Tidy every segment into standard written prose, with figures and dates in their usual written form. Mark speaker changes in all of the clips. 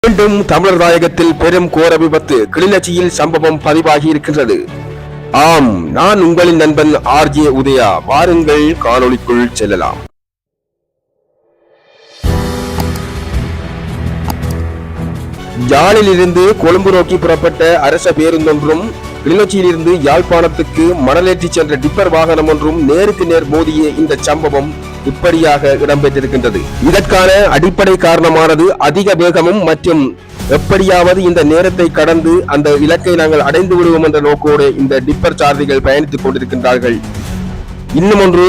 Speaker 1: மீண்டும் தமிழர் தாயகத்தில் பெரும் கோர விபத்து கிளிநொச்சியில் சம்பவம் பதிவாகி இருக்கின்றது. ஆம், நான் உங்களின் நண்பன் RJ உதயா. வாருங்கள் காணொளிக்குள் செல்லலாம். யாழில் இருந்து கொழும்பு நோக்கி புறப்பட்ட அரச பேருந்தொன்றும் கிளிநொச்சியிலிருந்து யாழ்ப்பாணத்துக்கு மணலேற்றி சென்ற டிப்பர் வாகனம் ஒன்றும் நேருக்கு நேர் மோதிய இந்த சம்பவம் இப்படியாக இடம்பெற்றிருக்கின்றது. இதற்கான அடிப்படை காரணமானது அதிக வேகமும் மற்றும் எப்படியாவது இந்த நேரத்தை கடந்து அந்த இலக்கை நாங்கள் அடைந்து விடுவோம் என்ற நோக்கோடு இந்த டிப்பர் சாரதிகள் பயணித்துக் கொண்டிருக்கின்றார்கள். இன்னும் ஒன்று,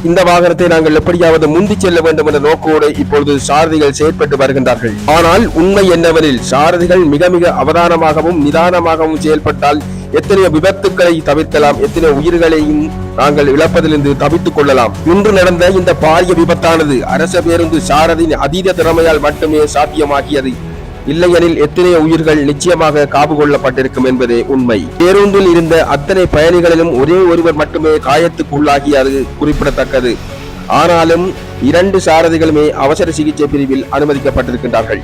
Speaker 1: இந்த வாகனத்தை நாங்கள் எப்படியாவது முந்தி செல்ல வேண்டும் என்ற நோக்கோடு இப்பொழுது சாரதிகள் செயற்பட்டு வருகின்றார்கள். ஆனால் உண்மை என்னவெனில் சாரதிகள் மிக மிக அவதானமாகவும் நிதானமாகவும் செயல்பட்டால் எத்தனையோ விபத்துக்களை தவிர்க்கலாம், எத்தனையோ உயிர்களையும் நாங்கள் இழப்பதிலிருந்து தவித்துக் கொள்ளலாம். இன்று நடந்த இந்த பாரிய விபத்தானது அரச பேருந்து சாரதியின் அதீத திறமையால் மட்டுமே சாத்தியமாகியது. இல்லையெனில் எத்தனையோ உயிர்கள் நிச்சயமாக காவு கொள்ளப்பட்டிருக்கும் என்பதே உண்மை. பேருந்தில் இருந்த அத்தனை பயணிகளிலும் ஒரே ஒருவர் மட்டுமே காயத்துக்கு உள்ளாகியது குறிப்பிடத்தக்கது. ஆனாலும் 2 சாரதிகளுமே அவசர சிகிச்சை பிரிவில் அனுமதிக்கப்பட்டிருக்கின்றார்கள்.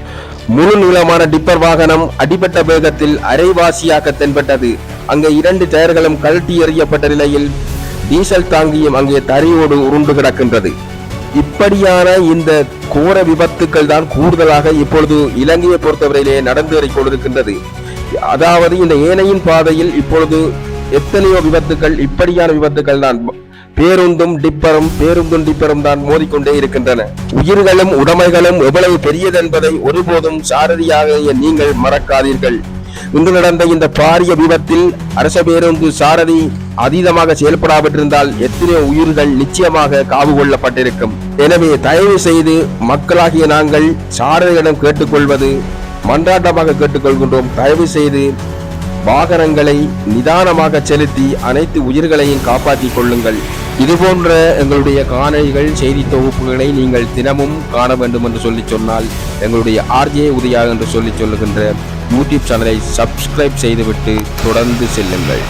Speaker 1: முழு நீளமான டிப்பர் வாகனம் அடிபட்ட வேகத்தில் அரைவாசியாக தென்பட்டது. அங்கே 2 டயர்களும் கழட்டி எறியப்பட்ட நிலையில் டீசல் தாங்கியும் அங்கே தரையோடு உருண்டு கிடக்கின்றது. இப்படியான இந்த கோர விபத்துக்கள் தான் கூடுதலாக இப்பொழுது இலங்கையை பொறுத்தவரையிலே நடந்தேறிக் கொண்டிருக்கின்றது. அதாவது இந்த ஏனையின் பாதையில் இப்பொழுது எத்தனையோ விபத்துக்கள், இப்படியான விபத்துக்கள் தான் பேருந்தும் டிப்பரும் தான் மோதிக்கொண்டே இருக்கின்றன. உயிர்களும் உடைமைகளும் எவ்வளவு பெரியது என்பதை ஒருபோதும் சாரதியாக நீங்கள் மறக்காதீர்கள். இன்று நடந்த இந்த பாரிய விபத்தில் அரச பேருந்து சாரதி அதீதமாக செயல்படாவிட்டிருந்தால் எத்தனையோ உயிர்கள் நிச்சயமாக காவு கொள்ளப்பட்டிருக்கும். எனவே தயவு செய்து மக்களாகிய நாங்கள் சாரதிகளிடம் கேட்டுக்கொள்வது மன்றாட்டமாக கேட்டுக்கொள்கின்றோம். தயவு செய்து வாகனங்களை நிதானமாக செலுத்தி அனைத்து உயிர்களையும் காப்பாற்றிக் கொள்ளுங்கள். இதுபோன்ற எங்களுடைய காணொளிகள், செய்தி தொகுப்புகளை நீங்கள் தினமும் காண வேண்டும் என்று சொன்னால் எங்களுடைய RJ உதயா என்று சொல்லுகின்ற யூடியூப் சேனலை சப்ஸ்கிரைப் செய்துவிட்டு தொடர்ந்து செல்லுங்கள்.